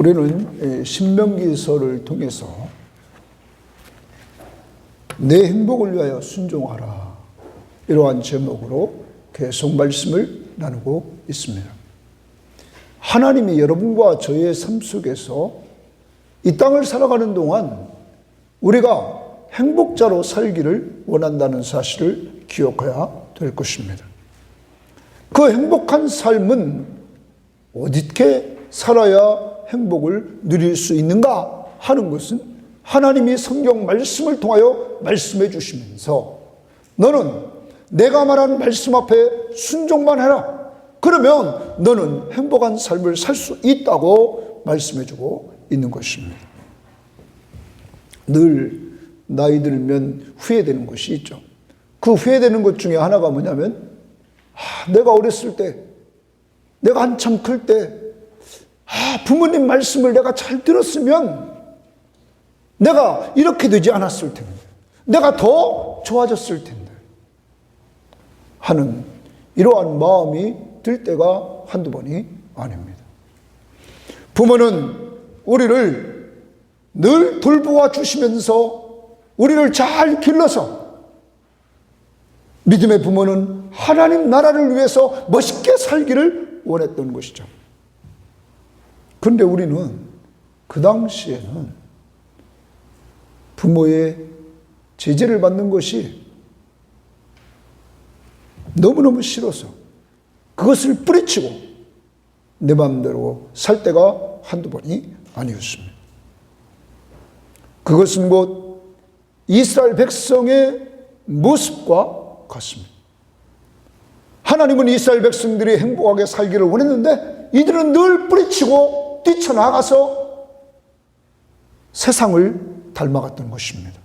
우리는 신명기서를 통해서 내 행복을 위하여 순종하라, 이러한 제목으로 계속 말씀을 나누고 있습니다. 하나님이 여러분과 저의 삶 속에서 이 땅을 살아가는 동안 우리가 행복자로 살기를 원한다는 사실을 기억해야 될 것입니다. 그 행복한 삶은 어떻게 살아야 행복을 누릴 수 있는가 하는 것은 하나님이 성경 말씀을 통하여 말씀해 주시면서 너는 내가 말한 말씀 앞에 순종만 해라. 그러면 너는 행복한 삶을 살 수 있다고 말씀해 주고 있는 것입니다. 늘 나이 들면 후회되는 것이 있죠. 그 후회되는 것 중에 하나가 뭐냐면 내가 어렸을 때, 내가 한참 클 때 부모님 말씀을 내가 잘 들었으면 내가 이렇게 되지 않았을 텐데, 내가 더 좋아졌을 텐데 하는 이러한 마음이 들 때가 한두 번이 아닙니다. 부모는 우리를 늘 돌보아 주시면서 우리를 잘 길러서, 믿음의 부모는 하나님 나라를 위해서 멋있게 살기를 원했던 것이죠. 그런데 우리는 그 당시에는 부모의 제재를 받는 것이 너무너무 싫어서 그것을 뿌리치고 내 마음대로 살 때가 한두 번이 아니었습니다. 그것은 곧 이스라엘 백성의 모습과 같습니다. 하나님은 이스라엘 백성들이 행복하게 살기를 원했는데 이들은 늘 뿌리치고 뛰쳐나가서 세상을 닮아갔던 것입니다.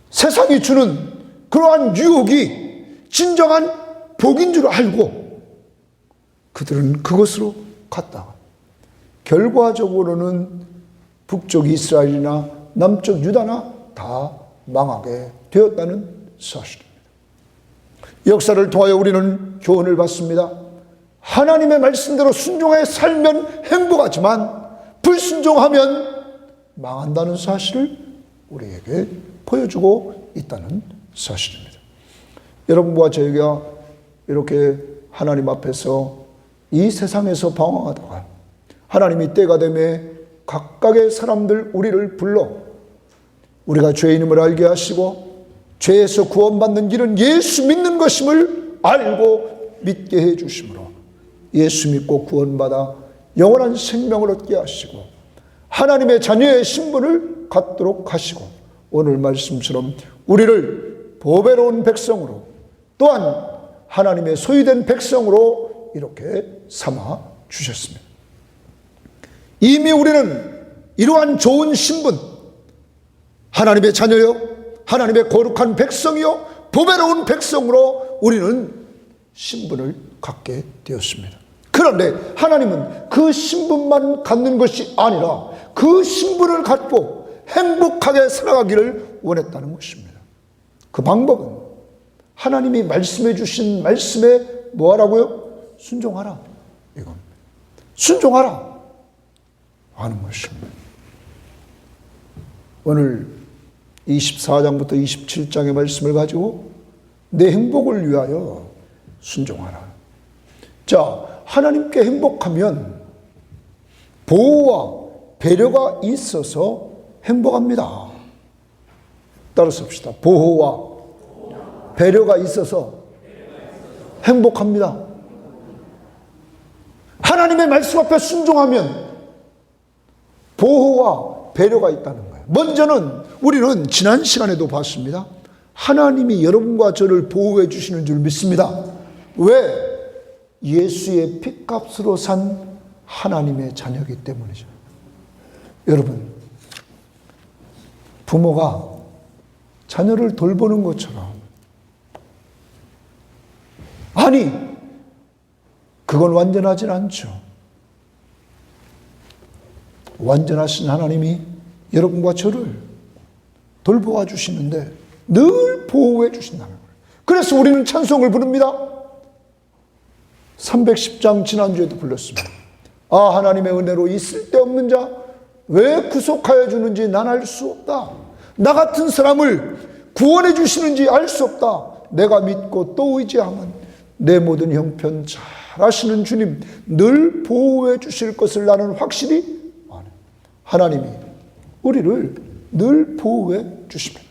세상이 주는 그러한 유혹이 진정한 복인 줄 알고 그들은 그것으로 갔다가 결과적으로는 북쪽 이스라엘이나 남쪽 유다나 다 망하게 되었다는 사실입니다. 역사를 통하여 우리는 교훈을 받습니다. 하나님의 말씀대로 순종하여 살면 행복하지만 불순종하면 망한다는 사실을 우리에게 보여주고 있다는 사실입니다. 여러분과 저희가 이렇게 하나님 앞에서 이 세상에서 방황하다가 하나님이 때가 되매 각각의 사람들 우리를 불러 우리가 죄인임을 알게 하시고 죄에서 구원받는 길은 예수 믿는 것임을 알고 믿게 해 주심으로 예수 믿고 구원받아 영원한 생명을 얻게 하시고 하나님의 자녀의 신분을 갖도록 하시고 오늘 말씀처럼 우리를 보배로운 백성으로 또한 하나님의 소유된 백성으로 이렇게 삼아 주셨습니다. 이미 우리는 이러한 좋은 신분, 하나님의 자녀요, 하나님의 거룩한 백성이요, 보배로운 백성으로 우리는 신분을 갖게 되었습니다. 그런데 하나님은 그 신분만 갖는 것이 아니라 그 신분을 갖고 행복하게 살아가기를 원했다는 것입니다. 그 방법은 하나님이 말씀해 주신 말씀에 뭐 하라고요? 순종하라. 이겁니다. 순종하라 하는 것입니다. 오늘 24장부터 27장의 말씀을 가지고 내 행복을 위하여 순종하라. 자, 하나님께 행복하면 보호와 배려가 있어서 행복합니다. 따라서 합시다. 보호와 배려가 있어서 행복합니다. 하나님의 말씀 앞에 순종하면 보호와 배려가 있다는 거예요. 먼저는 우리는 지난 시간에도 봤습니다. 하나님이 여러분과 저를 보호해 주시는 줄 믿습니다. 왜? 예수의 핏값으로 산 하나님의 자녀이기 때문이죠. 여러분, 부모가 자녀를 돌보는 것처럼, 아니, 그건 완전하진 않죠. 완전하신 하나님이 여러분과 저를 돌보아 주시는데 늘 보호해 주신다는 거예요. 그래서 우리는 찬송을 부릅니다. 310장 지난주에도 불렀습니다. 아, 하나님의 은혜로 이 쓸데없는 자 왜 구속하여 주는지 난 알 수 없다. 나 같은 사람을 구원해 주시는지 알 수 없다. 내가 믿고 또 의지하면 내 모든 형편 잘 아시는 주님 늘 보호해 주실 것을 나는 확실히 아네. 하나님이 우리를 늘 보호해 주십니다.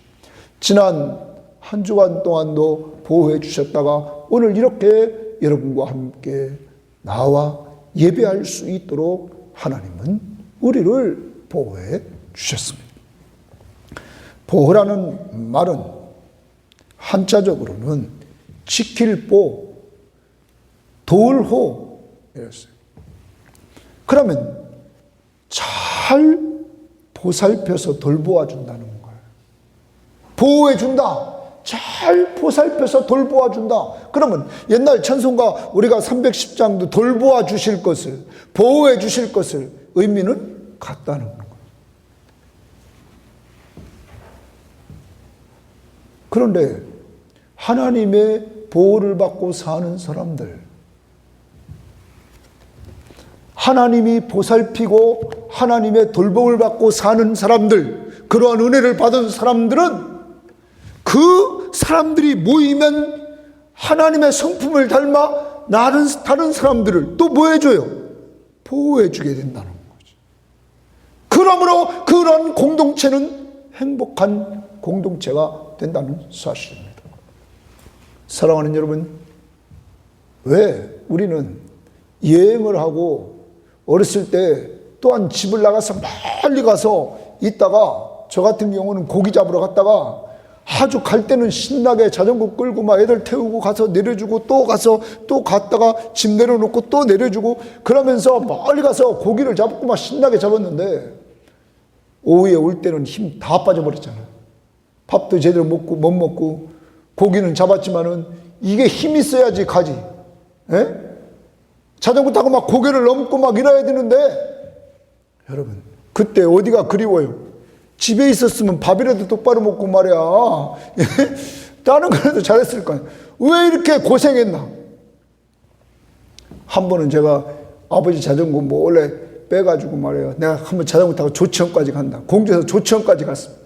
지난 한 주간 동안도 보호해 주셨다가 오늘 이렇게 여러분과 함께 나와 예배할 수 있도록 하나님은 우리를 보호해 주셨습니다. 보호라는 말은 한자적으로는 지킬 보, 도울호 이랬어요. 그러면 잘 보살펴서 돌보아 준다는 거예요. 보호해 준다. 잘 보살펴서 돌보아 준다. 그러면 옛날 찬송가 우리가 310장도 돌보아 주실 것을, 보호해 주실 것을 의미는 같다는 거예요. 그런데 하나님의 보호를 받고 사는 사람들, 하나님이 보살피고 하나님의 돌봄을 받고 사는 사람들, 그러한 은혜를 받은 사람들은 그 사람들이 모이면 하나님의 성품을 닮아 다른 사람들을 또 뭐 해줘요? 보호해주게 된다는 거죠. 그러므로 그런 공동체는 행복한 공동체가 된다는 사실입니다. 사랑하는 여러분, 왜 우리는 여행을 하고 어렸을 때 또한 집을 나가서 멀리 가서 있다가 저 같은 경우는 고기 잡으러 갔다가 아주 갈 때는 신나게 자전거 끌고 막 애들 태우고 가서 내려주고 또 가서 또 갔다가 집 내려놓고 또 내려주고 그러면서 멀리 가서 고기를 잡고 막 신나게 잡았는데 오후에 올 때는 힘 다 빠져버렸잖아요. 밥도 제대로 먹고 못 먹고 고기는 잡았지만은 이게 힘이 있어야지 가지. 에? 자전거 타고 막 고개를 넘고 막 이래야 되는데 여러분 그때 어디가 그리워요? 집에 있었으면 밥이라도 똑바로 먹고 말이야. 다른 거라도 잘했을 거야. 왜 이렇게 고생했나? 한 번은 제가 아버지 자전거 뭐 원래 빼가지고 말이에요. 내가 한번 자전거 타고 조치원까지 간다. 공주에서 조치원까지 갔습니다.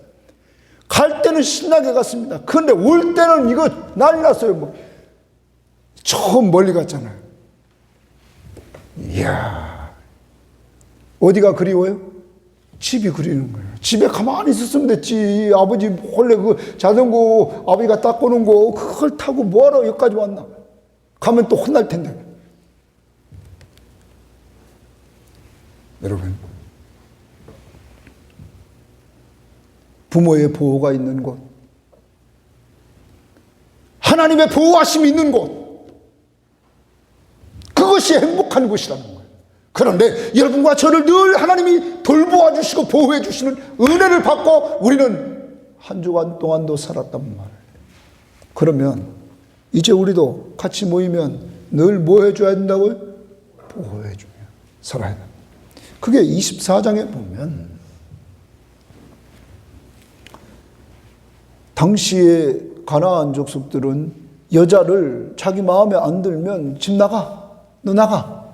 갈 때는 신나게 갔습니다. 그런데 올 때는 이거 난리 났어요. 뭐. 처음 멀리 갔잖아요. 이야. 어디가 그리워요? 집이 그리는 거예요. 집에 가만히 있었으면 됐지. 아버지 원래 그 자전거 아버지가 닦아놓은 거 그걸 타고 뭐하러 여기까지 왔나? 가면 또 혼날 텐데. 여러분, 부모의 보호가 있는 곳, 하나님의 보호하심이 있는 곳, 그것이 행복한 곳이라는 거예요. 그런데 여러분과 저를 늘 하나님이 돌보아 주시고 보호해 주시는 은혜를 받고 우리는 한 주간 동안도 살았단 말이에요. 그러면 이제 우리도 같이 모이면 늘 뭐 해줘야 된다고요? 보호해 주며 살아야 된다. 그게 24장에 보면 당시에 가나안 족속들은 여자를 자기 마음에 안 들면 집 나가, 너 나가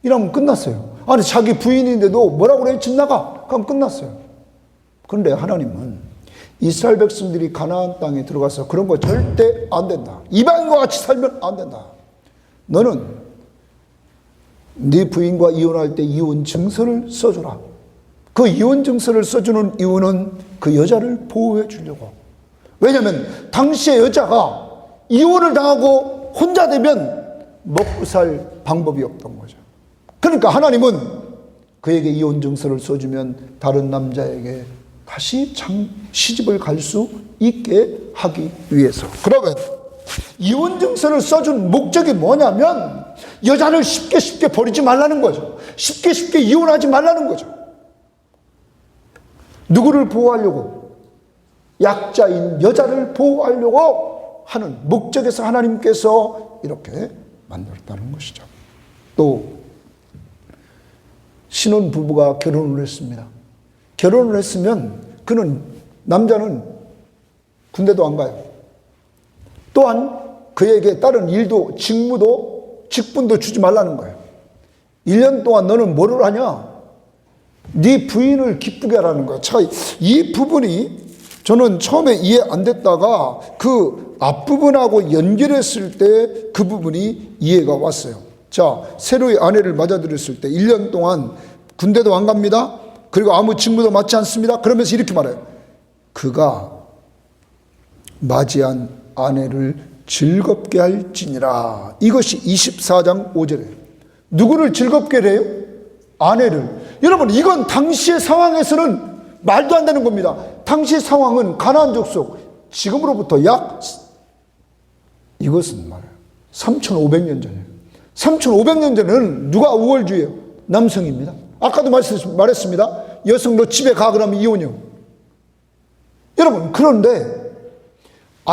이러면 끝났어요. 아니 자기 부인인데도 뭐라고 그래? 집 나가. 그럼 끝났어요. 그런데 하나님은 이스라엘 백성들이 가나안 땅에 들어가서 그런 거 절대 안 된다. 이방인과 같이 살면 안 된다. 너는 네 부인과 이혼할 때 이혼 증서를 써주라. 그 이혼 증서를 써주는 이유는 그 여자를 보호해 주려고. 왜냐하면 당시의 여자가 이혼을 당하고 혼자 되면 먹고 살 방법이 없던 거죠. 그러니까 하나님은 그에게 이혼 증서를 써주면 다른 남자에게 다시 시집을 갈 수 있게 하기 위해서. 그러면 이혼 증서를 써준 목적이 뭐냐면 여자를 쉽게 버리지 말라는 거죠. 쉽게 이혼하지 말라는 거죠. 누구를 보호하려고? 약자인 여자를 보호하려고 하는 목적에서 하나님께서 이렇게 만들었다는 것이죠. 또 신혼부부가 결혼을 했습니다. 결혼을 했으면 남자는 군대도 안 가요. 또한 그에게 다른 일도 직분도 주지 말라는 거예요. 1년 동안 너는 뭐를 하냐? 네 부인을 기쁘게 하라는 거야. 자, 이 부분이 저는 처음에 이해 안 됐다가 그 앞부분하고 연결했을 때 그 부분이 이해가 왔어요. 자, 새로이 아내를 맞아들였을 때 1년 동안 군대도 안 갑니다. 그리고 아무 직무도 맡지 않습니다. 그러면서 이렇게 말해요. 그가 맞이한 아내를 즐겁게 할지니라. 이것이 24장 5절이에요. 누구를 즐겁게 해요? 아내를. 여러분, 이건 당시의 상황에서는 말도 안 되는 겁니다. 당시 상황은 가나안 족속, 지금으로부터 이것은 말이에요, 3500년 전이에요. 3500년 전에는 누가 우월주의예요? 남성입니다. 아까도 말했습니다. 여성도 집에 가 그러면 이혼이요. 여러분, 그런데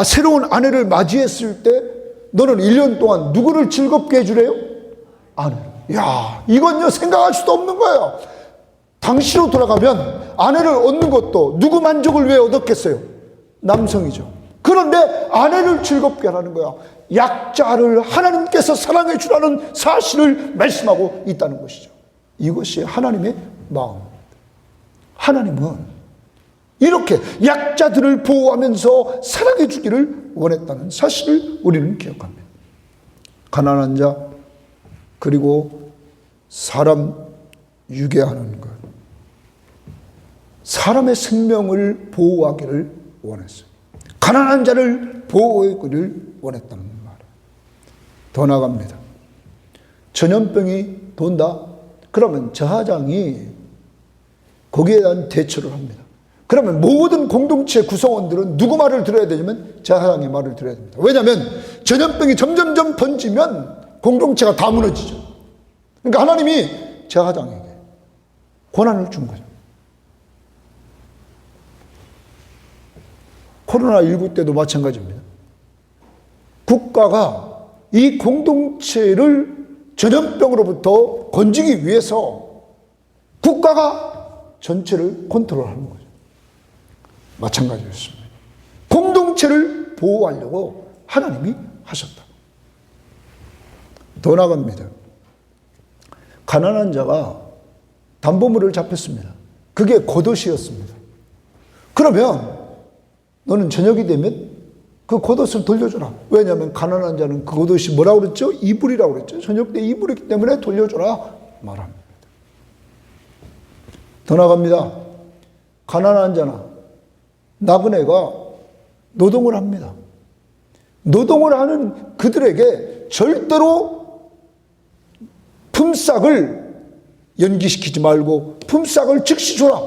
새로운 아내를 맞이했을 때 너는 1년 동안 누구를 즐겁게 해주래요? 아내를. 야, 이건요 생각할 수도 없는 거예요. 당시로 돌아가면 아내를 얻는 것도 누구 만족을 왜 얻었겠어요? 남성이죠. 그런데 아내를 즐겁게 하라는 거야. 약자를 하나님께서 사랑해 주라는 사실을 말씀하고 있다는 것이죠. 이것이 하나님의 마음입니다. 하나님은 이렇게 약자들을 보호하면서 사랑해 주기를 원했다는 사실을 우리는 기억합니다. 가난한 자, 그리고 사람 유괴하는 것, 사람의 생명을 보호하기를 원했어요. 가난한 자를 보호하기를 원했다는 말이에요. 더 나갑니다. 전염병이 돈다? 그러면 저하장이 거기에 대한 대처를 합니다. 그러면 모든 공동체 구성원들은 누구 말을 들어야 되냐면 저하장의 말을 들어야 됩니다. 왜냐하면 전염병이 점점점 번지면 공동체가 다 무너지죠. 그러니까 하나님이 저하장에게 권한을 준 거죠. 코로나19 때도 마찬가지입니다. 국가가 이 공동체를 전염병으로부터 건지기 위해서 국가가 전체를 컨트롤하는 거죠. 마찬가지였습니다. 공동체를 보호하려고 하나님이 하셨다. 더 나갑니다. 가난한 자가 담보물을 잡혔습니다. 그게 겉옷이었습니다. 그러면 너는 저녁이 되면 그 겉옷을 돌려줘라. 왜냐하면 가난한 자는 그 겉옷이 뭐라고 그랬죠? 이불이라고 그랬죠. 저녁 때 이불이기 때문에 돌려줘라 말합니다. 더 나갑니다. 가난한 자나 나그네가 노동을 합니다. 노동을 하는 그들에게 절대로 품삯을 연기시키지 말고 품삯을 즉시 줘라.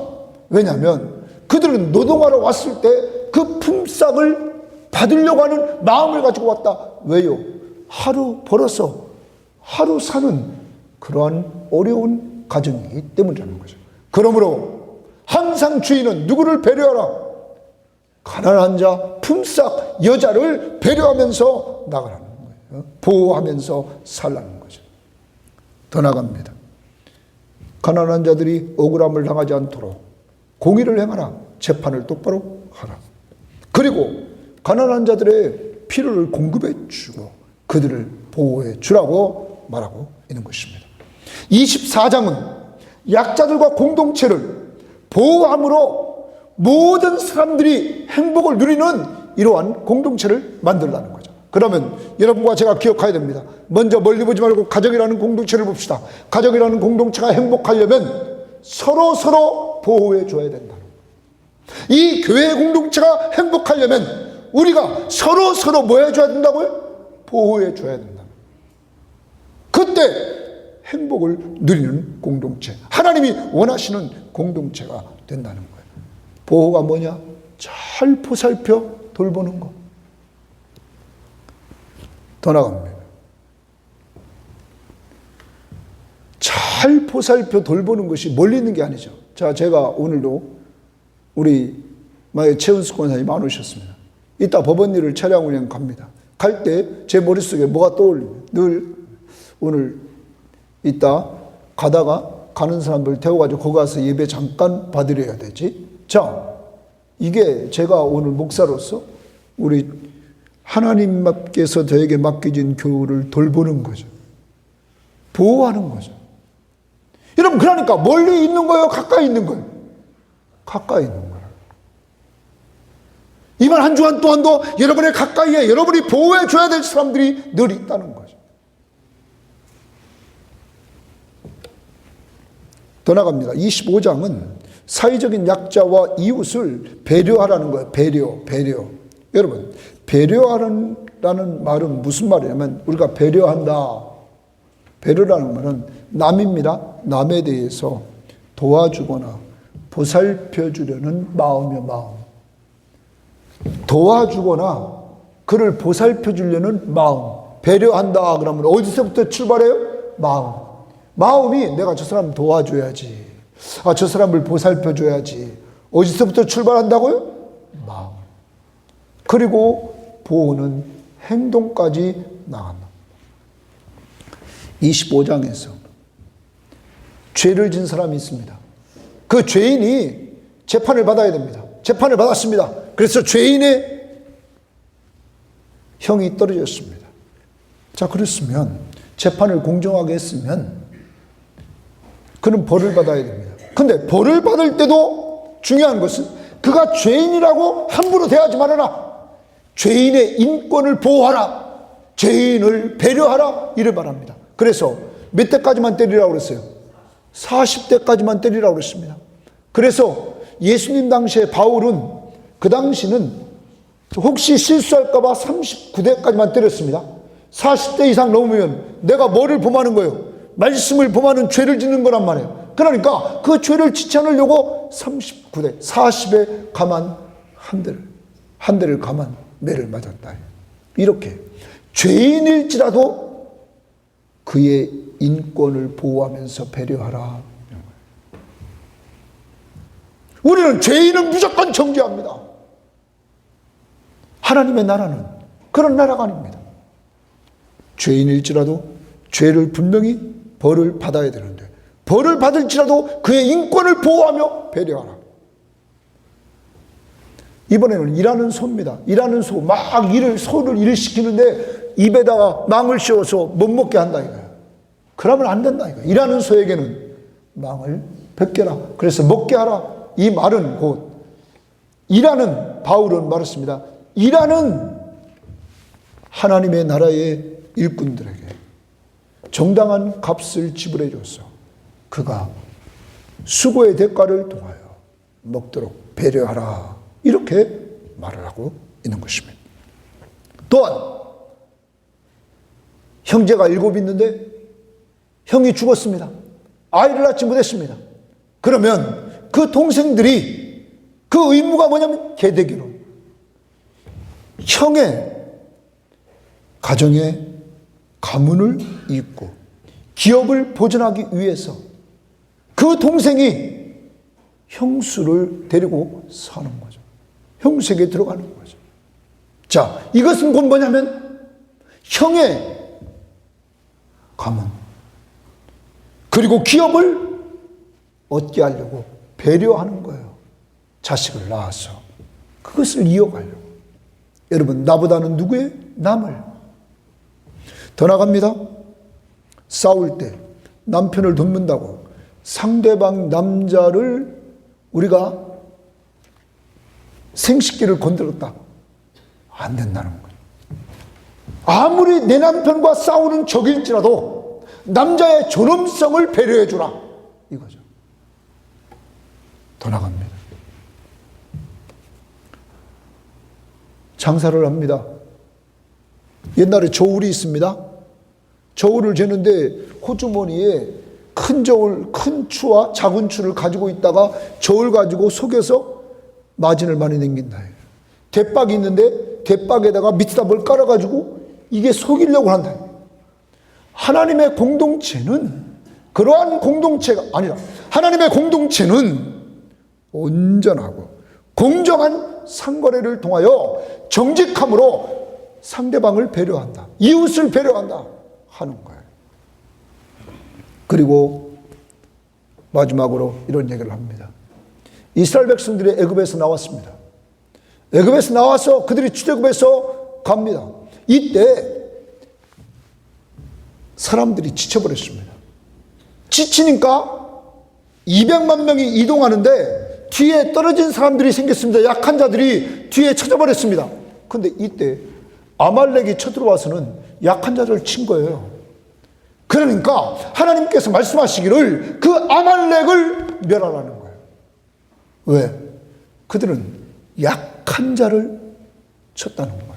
왜냐하면 그들은 노동하러 왔을 때 그 품삯을 받으려고 하는 마음을 가지고 왔다. 왜요? 하루 벌어서 하루 사는 그러한 어려운 가정이기 때문이라는 거죠. 그러므로 항상 주인은 누구를 배려하라? 가난한 자, 품삯 여자를 배려하면서 나가라는 거예요. 보호하면서 살라는 거죠. 더 나갑니다. 가난한 자들이 억울함을 당하지 않도록 공의를 행하라. 재판을 똑바로 하라. 그리고 가난한 자들의 필요를 공급해 주고 그들을 보호해 주라고 말하고 있는 것입니다. 24장은 약자들과 공동체를 보호함으로 모든 사람들이 행복을 누리는 이러한 공동체를 만들라는 거죠. 그러면 여러분과 제가 기억해야 됩니다. 먼저 멀리 보지 말고 가정이라는 공동체를 봅시다. 가정이라는 공동체가 행복하려면 서로 보호해 줘야 된다. 이 교회 공동체가 행복하려면 우리가 서로 뭐 해줘야 된다고요? 보호해 줘야 된다. 그때 행복을 누리는 공동체, 하나님이 원하시는 공동체가 된다는 거예요. 보호가 뭐냐? 잘 보살펴 돌보는 거. 더 나갑니다. 잘 보살펴 돌보는 것이 멀리 있는 게 아니죠. 자, 제가 오늘도 우리 최은숙 권사님이 안 오셨습니다. 이따 법원 일을 차량 운행 갑니다. 갈 때 제 머릿속에 뭐가 떠올리면 늘 오늘 이따 가다가 가는 사람들 태워가지고 거기 가서 예배 잠깐 받으려야 되지. 자, 이게 제가 오늘 목사로서 우리 하나님께서 저에게 맡겨진 교우를 돌보는 거죠. 보호하는 거죠. 여러분, 그러니까 멀리 있는 거예요? 가까이 있는 거예요? 가까이 있는 거예요. 이번 한 주간 또한도 여러분의 가까이에 여러분이 보호해 줘야 될 사람들이 늘 있다는 거죠. 더 나갑니다. 25장은 사회적인 약자와 이웃을 배려하라는 거예요. 배려. 여러분, 배려하라는 말은 무슨 말이냐면, 우리가 배려한다. 배려라는 말은 남입니다. 남에 대해서 도와주거나 보살펴 주려는 마음이요, 마음. 도와주거나 그를 보살펴 주려는 마음. 배려한다 그러면 어디서부터 출발해요? 마음. 마음이 내가 저 사람 도와줘야지. 저 사람을 보살펴 줘야지. 어디서부터 출발한다고요? 마음. 그리고 보호는 행동까지 나간다. 25장에서 죄를 진 사람이 있습니다. 그 죄인이 재판을 받아야 됩니다. 재판을 받았습니다. 그래서 죄인의 형이 떨어졌습니다. 자, 그렇으면 재판을 공정하게 했으면 그는 벌을 받아야 됩니다. 근데 벌을 받을 때도 중요한 것은 그가 죄인이라고 함부로 대하지 말아라. 죄인의 인권을 보호하라. 죄인을 배려하라. 이를 말합니다. 그래서 몇 대까지만 때리라고 그랬어요? 40대까지만 때리라고 그랬습니다. 그래서 예수님 당시에 바울은 그 당시는 혹시 실수할까봐 39대까지만 때렸습니다. 40대 이상 넘으면 내가 뭐를 범하는 거예요? 말씀을 범하는 죄를 짓는 거란 말이에요. 그러니까 그 죄를 짓지 않으려고 39대, 40에 가만 한 대를 가만 매를 맞았다. 이렇게 죄인일지라도 그의 인권을 보호하면서 배려하라. 우리는 죄인은 무조건 정죄합니다. 하나님의 나라는 그런 나라가 아닙니다. 죄인일지라도 죄를 분명히 벌을 받아야 되는데, 벌을 받을지라도 그의 인권을 보호하며 배려하라. 이번에는 일하는 소입니다. 일하는 소, 막 소를 일을 시키는데 입에다가 망을 씌워서 못 먹게 한다 이거야. 그러면 안 된다 이거야. 일하는 소에게는 망을 벗겨라. 그래서 먹게 하라. 이 말은 곧 일하는, 바울은 말했습니다. 일하는 하나님의 나라의 일꾼들에게 정당한 값을 지불해 줬어. 그가 수고의 대가를 통하여 먹도록 배려하라. 이렇게 말을 하고 있는 것입니다. 또한 형제가 7 있는데 형이 죽었습니다. 아이를 낳지 못했습니다. 그러면 그 동생들이 그 의무가 뭐냐면 계대기로 형의 가정에 가문을 잇고 기업을 보존하기 위해서 그 동생이 형수를 데리고 사는 거죠. 형수에게 들어가는 거죠. 자, 이것은 곧 뭐냐면 형의 가문 그리고 기업을 얻게 하려고 배려하는 거예요. 자식을 낳아서 그것을 이어가려고. 여러분, 나보다는 누구예요? 남을. 더 나갑니다. 싸울 때 남편을 돕는다고 상대방 남자를 우리가 생식기를 건드렸다. 안 된다는 거예요. 아무리 내 남편과 싸우는 적일지라도 남자의 존엄성을 배려해 주라. 이거죠. 더 나갑니다. 장사를 합니다. 옛날에 저울이 있습니다. 저울을 재는데 호주머니에 큰 저울, 큰 추와 작은 추를 가지고 있다가 저울 가지고 속여서 마진을 많이 남긴다. 대박이 있는데 대박에다가 밑에다 뭘 깔아가지고 이게 속이려고 한다. 하나님의 공동체는 그러한 공동체가 아니라 하나님의 공동체는 온전하고 공정한 상거래를 통하여 정직함으로 상대방을 배려한다. 이웃을 배려한다 하는 거예요. 그리고 마지막으로 이런 얘기를 합니다. 이스라엘 백성들이 애굽에서 나왔습니다. 애굽에서 나와서 그들이 출애굽에서 갑니다. 이때 사람들이 지쳐버렸습니다. 지치니까 200만 명이 이동하는데 뒤에 떨어진 사람들이 생겼습니다. 약한 자들이 뒤에 쳐져버렸습니다. 근데 이때 아말렉이 쳐들어와서는 약한 자를 친 거예요. 그러니까 하나님께서 말씀하시기를 그 아말렉을 멸하라는 거예요. 왜? 그들은 약한 자를 쳤다는 거예요.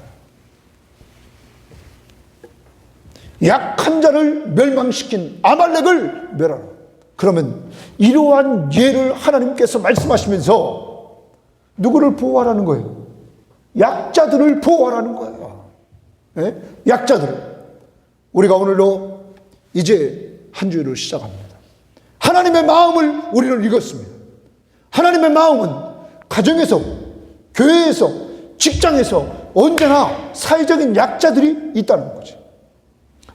약한 자를 멸망시킨 아말렉을 멸하라. 그러면 이러한 예를 하나님께서 말씀하시면서 누구를 보호하라는 거예요? 약자들을 보호하라는 거예요. 네? 약자들을. 우리가 오늘로 이제 한 주일을 시작합니다. 하나님의 마음을 우리는 읽었습니다. 하나님의 마음은 가정에서, 교회에서, 직장에서 언제나 사회적인 약자들이 있다는 거지.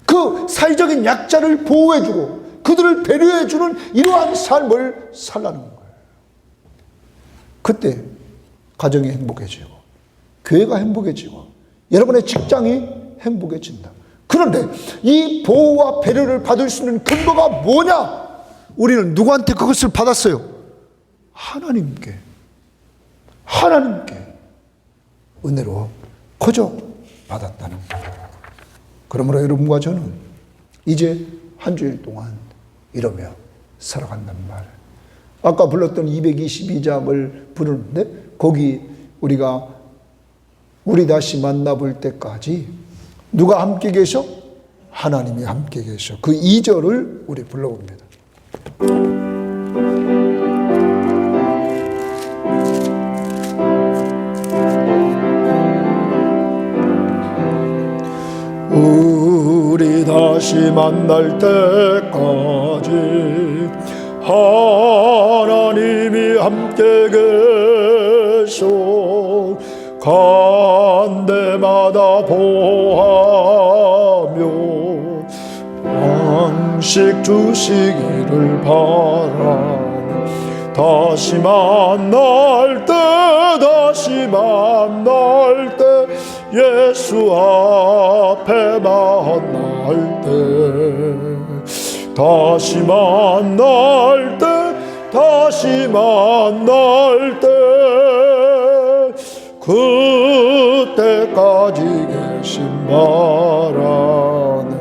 그 사회적인 약자를 보호해주고 그들을 배려해주는 이러한 삶을 살라는 거예요. 그때 가정이 행복해지고 교회가 행복해지고 여러분의 직장이 행복해진다. 그런데 이 보호와 배려를 받을 수 있는 근거가 뭐냐? 우리는 누구한테 그것을 받았어요? 하나님께 은혜로 거저 받았다는 거예요. 그러므로 여러분과 저는 이제 한 주일 동안 이러며 살아간단 말이에요. 아까 불렀던 222장을 부르는데 거기 우리가 우리 다시 만나볼 때까지 누가 함께 계셔? 하나님이 함께 계셔. 그 2절을 우리 불러봅니다. 우리 다시 만날 때까지 하나님이 함께 계셔. 간 데마다 보호하며 양식 주시기를 바라며 다시 만날 때 예수 앞에 만날 때 다시 만날 때 그때까지 계신 바라네.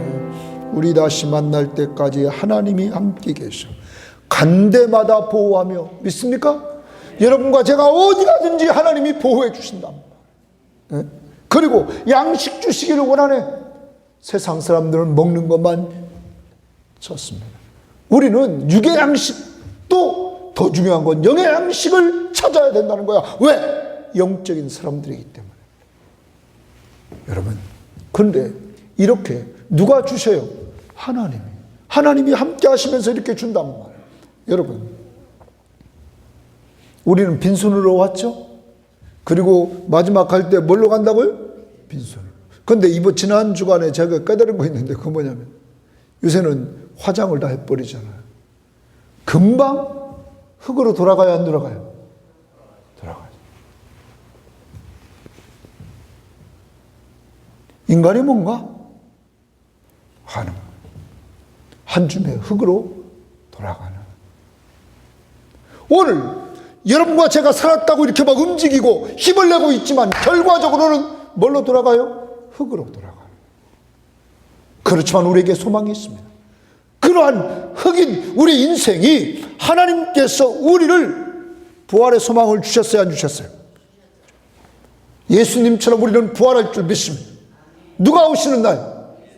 우리 다시 만날 때까지 하나님이 함께 계셔. 간 데마다 보호하며. 믿습니까? 여러분과 제가 어디 가든지 하나님이 보호해 주신다. 네? 그리고 양식 주시기를 원하네. 세상 사람들은 먹는 것만 좋습니다. 우리는 육의 양식도 더 중요한 건 영의 양식을 찾아야 된다는 거야. 왜? 영적인 사람들이기 때문에. 여러분, 그런데 이렇게 누가 주셔요? 하나님이 함께 하시면서 이렇게 준단 말이에요. 여러분, 우리는 빈손으로 왔죠? 그리고 마지막 갈 때 뭘로 간다고요? 빈손으로. 그런데 지난 주간에 제가 깨달은 거 있는데 그건 뭐냐면 요새는 화장을 다 해버리잖아요. 금방 흙으로 돌아가야 안 돌아가요? 돌아가요. 인간이 뭔가? 한 줌의 흙으로 돌아가는. 오늘 여러분과 제가 살았다고 이렇게 막 움직이고 힘을 내고 있지만 결과적으로는 뭘로 돌아가요? 흙으로 돌아가요. 그렇지만 우리에게 소망이 있습니다. 그러한 흙인 우리 인생이 하나님께서 우리를 부활의 소망을 주셨어요, 안 주셨어요? 예수님처럼 우리는 부활할 줄 믿습니다. 누가 오시는 날?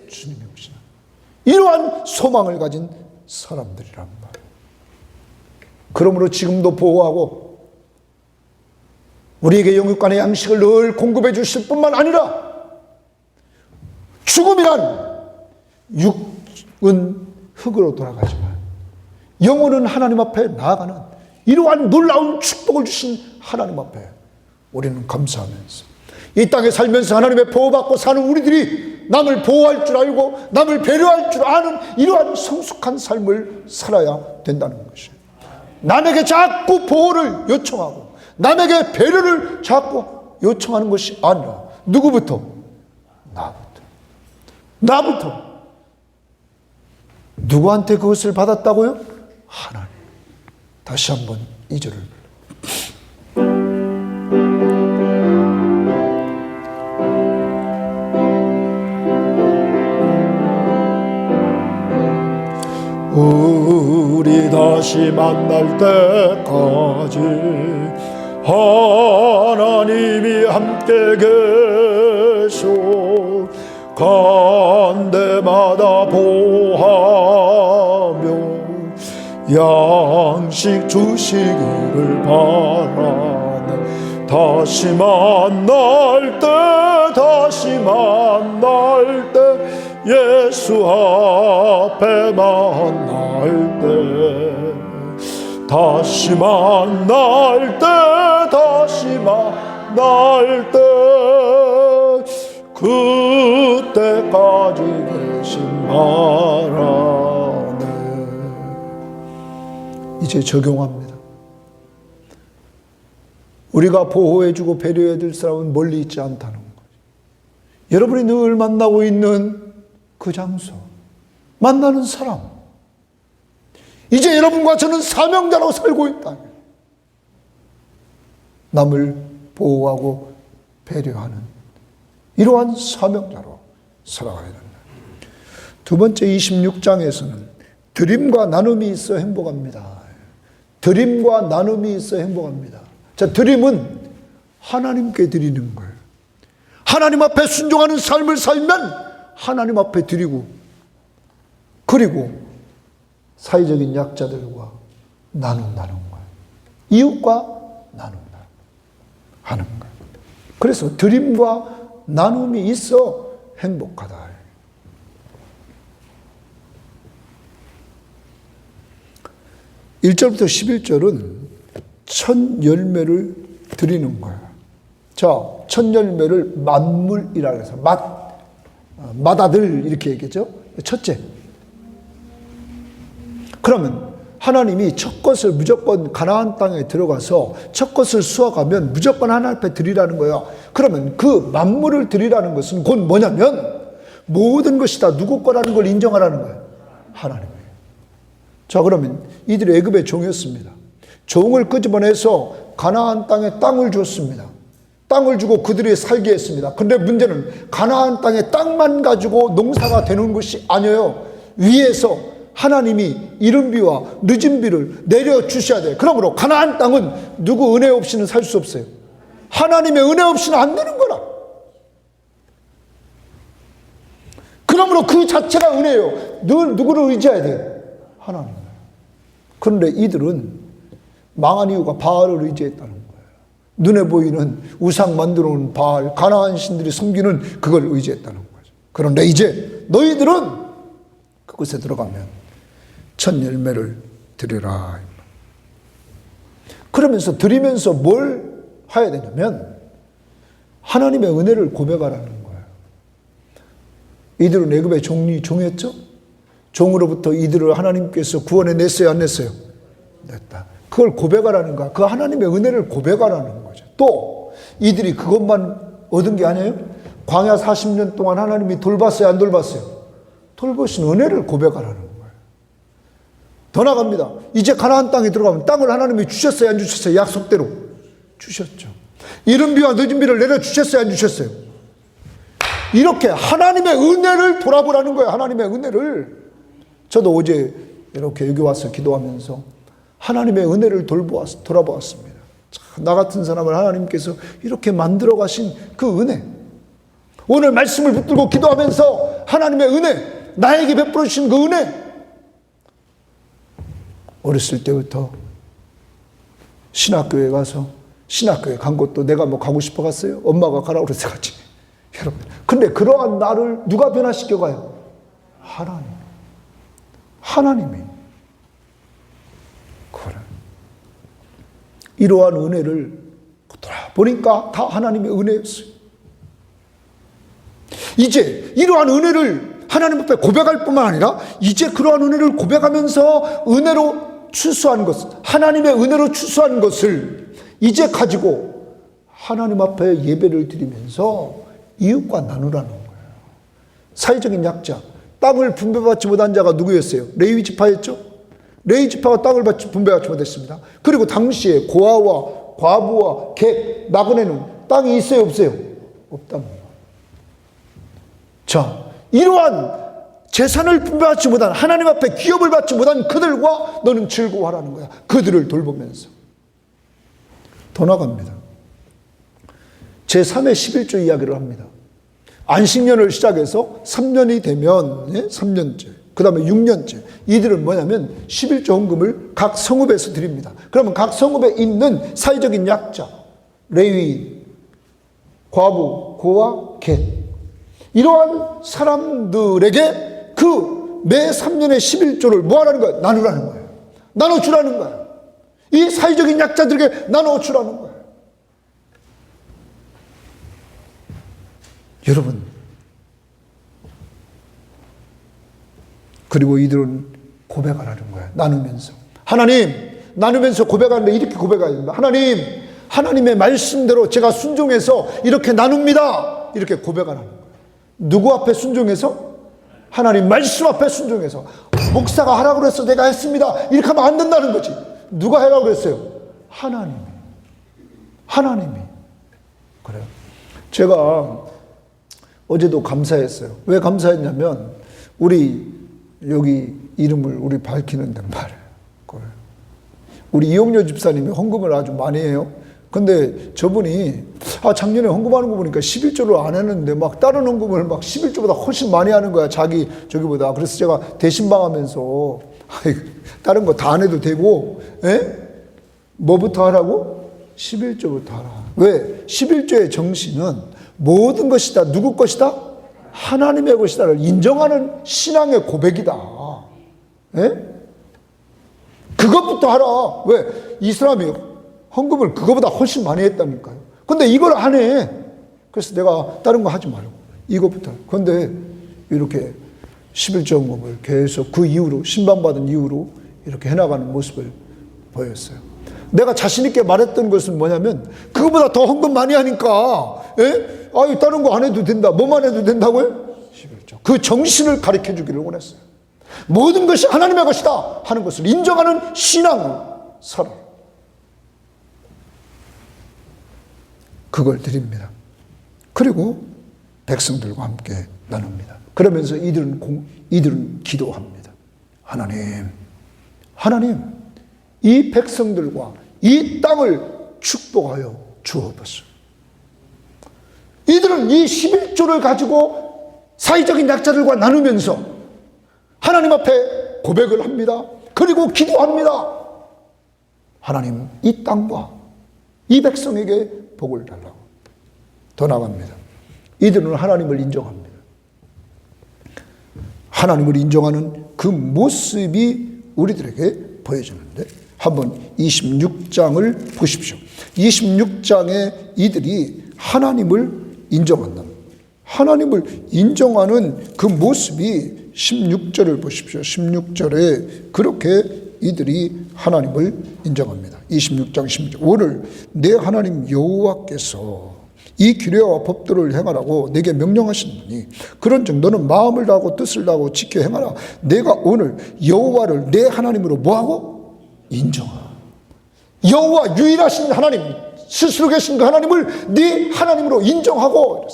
주님이 오시는 날. 이러한 소망을 가진 사람들이란 말이에요. 그러므로 지금도 보호하고 우리에게 영육간의 양식을 늘 공급해 주실 뿐만 아니라 죽음이란 육은 흙으로 돌아가지만 영혼은 하나님 앞에 나아가는 이러한 놀라운 축복을 주신 하나님 앞에 우리는 감사하면서 이 땅에 살면서 하나님의 보호받고 사는 우리들이 남을 보호할 줄 알고 남을 배려할 줄 아는 이러한 성숙한 삶을 살아야 된다는 것이에요. 남에게 자꾸 보호를 요청하고 남에게 배려를 자꾸 요청하는 것이 아니라 누구부터? 나부터. 누구한테 그것을 받았다고요? 하나님. 다시 한번 2절을 우리 다시 만날 때까지 하나님이 함께 계셔 간 데마다 보하며 양식 주시기를 바라네. 다시 만날 때 예수 앞에 만날 때 다시 만날 때 그때까지 계신 바라네. 이제 적용합니다. 우리가 보호해주고 배려해야 될 사람은 멀리 있지 않다는 거죠. 여러분이 늘 만나고 있는 그 장소, 만나는 사람, 이제 여러분과 저는 사명자로 살고 있다. 남을 보호하고 배려하는 이러한 사명자로 살아가야 된다. 두 번째 26장에서는 드림과 나눔이 있어 행복합니다. 드림과 나눔이 있어 행복합니다. 자, 드림은 하나님께 드리는 거예요. 하나님 앞에 순종하는 삶을 살면 하나님 앞에 드리고, 그리고 사회적인 약자들과 나눈다는 거예요. 이웃과 나눈다 하는 거예요. 그래서 드림과 나눔이 있어 행복하다. 1절부터 11절은 첫 열매를 드리는 거예요. 자, 첫 열매를 만물이라 해서 맏아들 이렇게 얘기했죠. 첫째. 그러면 하나님이 첫 것을 무조건 가나안 땅에 들어가서 첫 것을 수확하면 무조건 하나님 앞에 드리라는 거예요. 그러면 그 만물을 드리라는 것은 곧 뭐냐면 모든 것이 다 누구 거라는 걸 인정하라는 거예요. 하나님이에요. 자, 그러면 이들이 애굽의 종이었습니다. 종을 끄집어내서 가나안 땅에 땅을 줬습니다. 땅을 주고 그들이 살게 했습니다. 그런데 문제는 가나안 땅에 땅만 가지고 농사가 되는 것이 아니에요. 위에서 하나님이 이른비와 늦은비를 내려주셔야 돼요. 그러므로 가나안 땅은 누구 은혜 없이는 살 수 없어요. 하나님의 은혜 없이는 안 되는 거라. 그러므로 그 자체가 은혜예요. 늘 누구를 의지해야 돼요? 하나님. 그런데 이들은 망한 이유가 바알을 의지했다는 거예요. 눈에 보이는 우상 만들어 놓은 바알, 가나안 신들이 섬기는 그걸 의지했다는 거죠. 그런데 이제 너희들은 그곳에 들어가면 첫 열매를 드리라. 그러면서 드리면서 뭘 해야 되냐면 하나님의 은혜를 고백하라는 거예요. 이들은 애굽의 종이었죠? 종으로부터 이들을 하나님께서 구원해 냈어요, 안 냈어요? 냈다. 그걸 고백하라는 거야. 그 하나님의 은혜를 고백하라는 거죠. 또 이들이 그것만 얻은 게 아니에요. 광야 40년 동안 하나님이 돌봤어요, 안 돌봤어요? 돌보신 은혜를 고백하라는 거예요. 더 나갑니다. 이제 가나안 땅에 들어가면 땅을 하나님이 주셨어요, 안 주셨어요? 약속대로 주셨죠. 이른비와 늦은비를 내려주셨어요, 안 주셨어요? 이렇게 하나님의 은혜를 돌아보라는 거예요. 하나님의 은혜를. 저도 어제 이렇게 여기 와서 기도하면서 하나님의 은혜를 돌아보았습니다. 나 같은 사람을 하나님께서 이렇게 만들어 가신 그 은혜, 오늘 말씀을 붙들고 기도하면서 하나님의 은혜, 나에게 베풀어 주신 그 은혜, 어렸을 때부터 신학교에 가서 신학교에 간 것도 내가 뭐 가고 싶어 갔어요? 엄마가 가라고 그래서 갔지. 여러분, 근데 그러한 나를 누가 변화시켜 가요? 하나님이. 그래. 이러한 은혜를 돌아보니까 다 하나님의 은혜였어요. 이제 이러한 은혜를 하나님 앞에 고백할 뿐만 아니라 이제 그러한 은혜를 고백하면서 은혜로 추수한 것, 하나님의 은혜로 추수한 것을 이제 가지고 하나님 앞에 예배를 드리면서 이웃과 나누라는 거예요. 사회적인 약자, 땅을 분배받지 못한 자가 누구였어요? 레위 지파였죠? 레위지파가 땅을 분배받지 못했습니다. 그리고 당시에 고아와 과부와 객, 나그네는 땅이 있어요, 없어요? 없답니다. 자, 이러한 재산을 분배받지 못한, 하나님 앞에 기업을 받지 못한 그들과 너는 즐거워하라는 거야. 그들을 돌보면서. 더 나갑니다. 제3의 11조 이야기를 합니다. 안식년을 시작해서 3년이 되면 3년째, 그 다음에 6년째, 이들은 뭐냐면 11조 헌금을 각 성읍에서 드립니다. 그러면 각 성읍에 있는 사회적인 약자, 레위인, 과부, 고아, 객, 이러한 사람들에게 그 매 3년의 11조를 뭐 하라는 거예요? 나누라는 거예요. 나눠주라는 거예요. 이 사회적인 약자들에게 나눠주라는 거예요. 여러분, 그리고 이들은 고백하라는 거예요. 나누면서. 하나님, 나누면서 고백하는데 이렇게 고백해야 됩니다. 하나님, 하나님의 말씀대로 제가 순종해서 이렇게 나눕니다. 이렇게 고백하라는 거예요. 누구 앞에 순종해서? 하나님 말씀 앞에 순종해서. 목사가 하라고 그랬어, 내가 했습니다, 이렇게 하면 안 된다는 거지. 누가 하라고 그랬어요? 하나님이. 그래요. 제가 어제도 감사했어요. 왜 감사했냐면 우리 여기 이름을 우리 밝히는 데 말이에요. 우리 이용료 집사님이 헌금을 아주 많이 해요. 근데 저분이 작년에 헌금하는 거 보니까 11조를 안 했는데 막 다른 헌금을 막 11조보다 훨씬 많이 하는 거야, 자기 저기보다. 그래서 제가 대신방하면서 다른 거 다 안 해도 되고, 뭐부터 하라고? 11조부터 하라. 왜? 11조의 정신은 모든 것이 다 누구 것이다? 하나님의 것이다를 인정하는 신앙의 고백이다. 그것부터 하라. 왜? 이 사람이 헌금을 그거보다 훨씬 많이 했다니까요. 근데 이걸 안 해. 그래서 내가 다른 거 하지 말고 이것부터. 그런데 이렇게 11조 헌금을 계속 그 이후로, 신방받은 이후로 이렇게 해나가는 모습을 보였어요. 내가 자신 있게 말했던 것은 뭐냐면 그거보다 더 헌금 많이 하니까 다른 거 안 해도 된다. 뭐만 해도 된다고요? 11조. 그 정신을 가르쳐 주기를 원했어요. 모든 것이 하나님의 것이다 하는 것을 인정하는 신앙을 살아. 그걸 드립니다. 그리고 백성들과 함께 나눕니다. 그러면서 이들은 기도합니다. 하나님, 이 백성들과 이 땅을 축복하여 주옵소서. 이들은 이 11조를 가지고 사회적인 약자들과 나누면서 하나님 앞에 고백을 합니다. 그리고 기도합니다. 하나님, 이 땅과 이 백성에게 복을 달라고. 더 나갑니다. 이들은 하나님을 인정합니다. 하나님을 인정하는 그 모습이 우리들에게 보여지는데, 한번 26장을 보십시오. 26장에 이들이 하나님을 인정한다. 하나님을 인정하는 그 모습이 16절을 보십시오. 16절에 그렇게 이들이 하나님을 인정합니다. 26장 16절. 오늘 내 하나님 여호와께서 이 규례와 법도를 행하라고 내게 명령하시느니 그런즉 너는 마음을 다하고 뜻을 다하고 지켜 행하라. 내가 오늘 여호와를 내 하나님으로 뭐하고? 인정하라. 여호와 유일하신 하나님, 스스로 계신 그 하나님을 네 하나님으로 인정하고,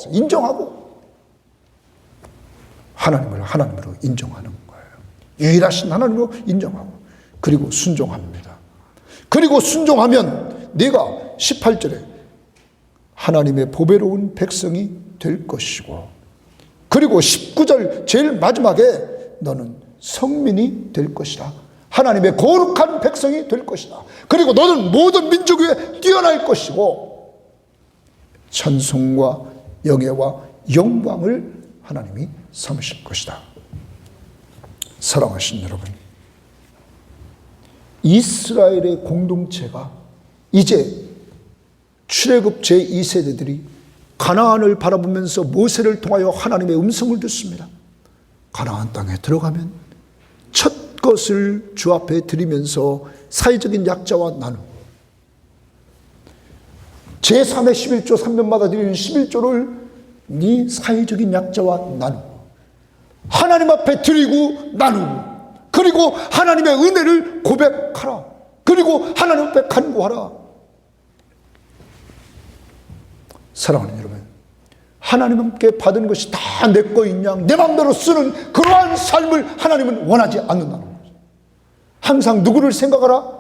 하나님을 하나님으로 인정하는 거예요. 유일하신 하나님으로 인정하고, 그리고 순종합니다. 그리고 순종하면 내가 18절에 하나님의 보배로운 백성이 될 것이고, 그리고 19절 제일 마지막에 너는 성민이 될 것이다. 하나님의 거룩한 백성이 될 것이다. 그리고 너는 모든 민족 위에 뛰어날 것이고 찬송과 영예와 영광을 하나님이 삼으실 것이다. 사랑하신 여러분, 이스라엘의 공동체가 이제 출애굽 제2세대들이 가나안을 바라보면서 모세를 통하여 하나님의 음성을 듣습니다. 가나안 땅에 들어가면 첫 것을 주 앞에 드리면서 사회적인 약자와 나누고, 제3의 11조 3년마다 드리는 11조를 네 사회적인 약자와 나누고, 하나님 앞에 드리고 나누고, 그리고 하나님의 은혜를 고백하라. 그리고 하나님 앞에 간구하라. 사랑하는 여러분, 하나님께 받은 것이 다 내 거인 양 내 마음대로 쓰는 그러한 삶을 하나님은 원하지 않는다는 거죠. 항상 누구를 생각하라?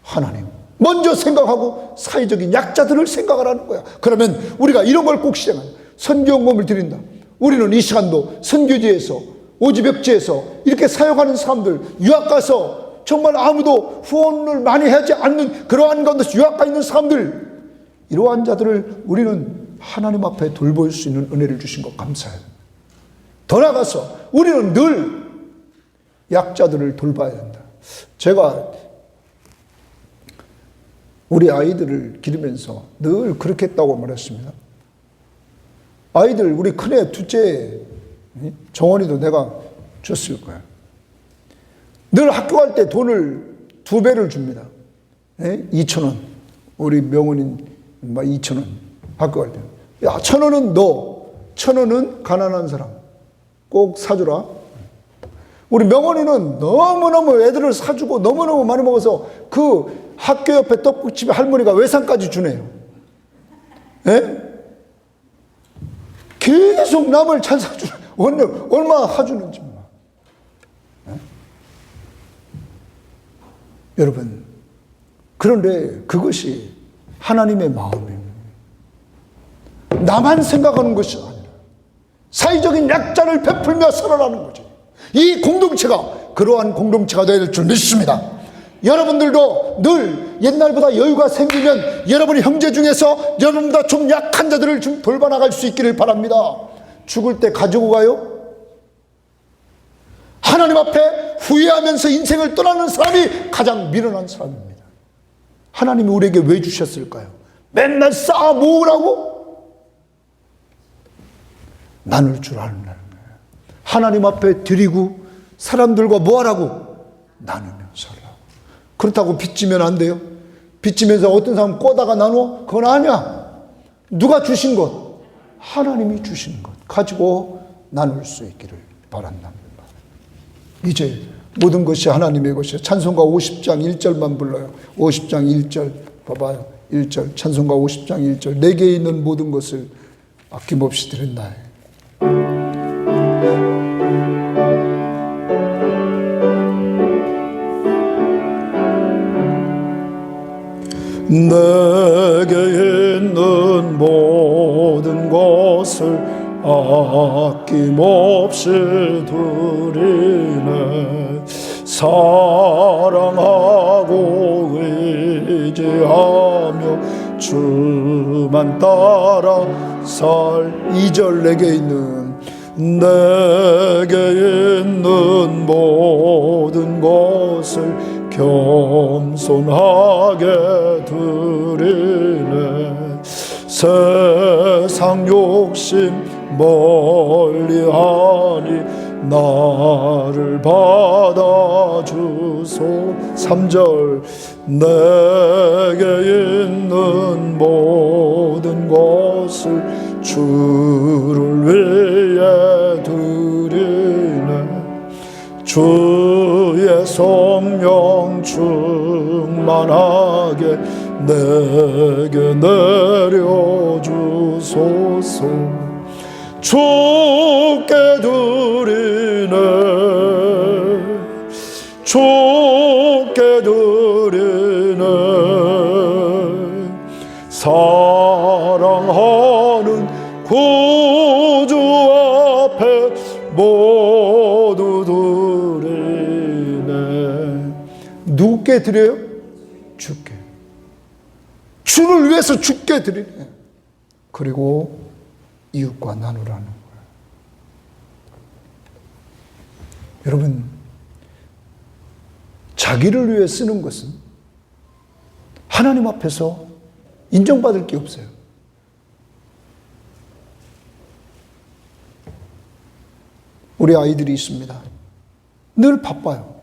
하나님. 먼저 생각하고 사회적인 약자들을 생각하라는 거야. 그러면 우리가 이런 걸 꼭 실행하는, 선교연금을 드린다. 우리는 이 시간도 선교지에서, 오지벽지에서 이렇게 사역하는 사람들, 유학 가서 정말 아무도 후원을 많이 하지 않는 그러한 가운데서 유학 가 있는 사람들, 이러한 자들을 우리는 하나님 앞에 돌볼 수 있는 은혜를 주신 것 감사해요. 더 나아가서 우리는 늘 약자들을 돌봐야 된다. 제가 우리 아이들을 기르면서 늘 그렇게 했다고 말했습니다. 아이들, 우리 큰애, 둘째 정원이도 내가 줬을 거야. 늘 학교 갈 때 돈을 2배를 줍니다. 2,000원. 우리 명원인 2,000원. 학교 갈 때. 야, 1,000원은 너, 1,000원은 가난한 사람. 꼭 사주라. 우리 명원이는 너무너무 애들을 사주고 너무너무 많이 먹어서 그 학교 옆에 떡국집에 할머니가 외상까지 주네요. 예? 계속 남을 잘 사주네. 얼마나 사주는지. 예? 여러분, 그런데 그것이 하나님의 마음입니다. 나만 생각하는 것이 아니라 사회적인 약자를 베풀며 살아가는 거지. 이 공동체가 그러한 공동체가 되어야 될 줄 믿습니다. 여러분들도 늘 옛날보다 여유가 생기면 여러분의 형제 중에서 여러분보다 좀 약한 자들을 좀 돌봐나갈 수 있기를 바랍니다. 죽을 때 가지고 가요? 하나님 앞에 후회하면서 인생을 떠나는 사람이 가장 미련한 사람입니다. 하나님이 우리에게 왜 주셨을까요? 맨날 쌓아 모으라고? 나눌 줄 아는 거예요. 하나님 앞에 드리고 사람들과 뭐 하라고? 나누며 살라고. 그렇다고 빚지면 안 돼요. 빚지면서 어떤 사람 꼬다가 나눠? 그건 아니야. 누가 주신 것? 하나님이 주신 것 가지고 나눌 수 있기를 바란답니다. 이제 모든 것이 하나님의 것이에요. 찬송가 50장 1절만 불러요. 50장 1절 봐봐요. 1절 찬송가 50장 1절 내게 있는 모든 것을 아낌없이 드린다. 내게 있는 모든 것을 아낌없이 드리네. 사랑하고 의지하며 주만 따라 살. 2절 내게 있는 모든 것을 겸손하게 드리네. 세상 욕심 멀리하니 나를 받아주소. 3절 내게 있는 모든 것을 주를 위해 드리네. 주의 성령 충만하게 내게 내려주소서. 주께 드리네. 주께 드리네. 사랑하는 구주 앞에 모두 드리네. 누구께 드려요? 주께. 주를 위해서 주께 드리네. 그리고 이웃과 나누라는 거예요. 여러분, 자기를 위해 쓰는 것은 하나님 앞에서 인정받을 게 없어요. 우리 아이들이 있습니다. 늘 바빠요.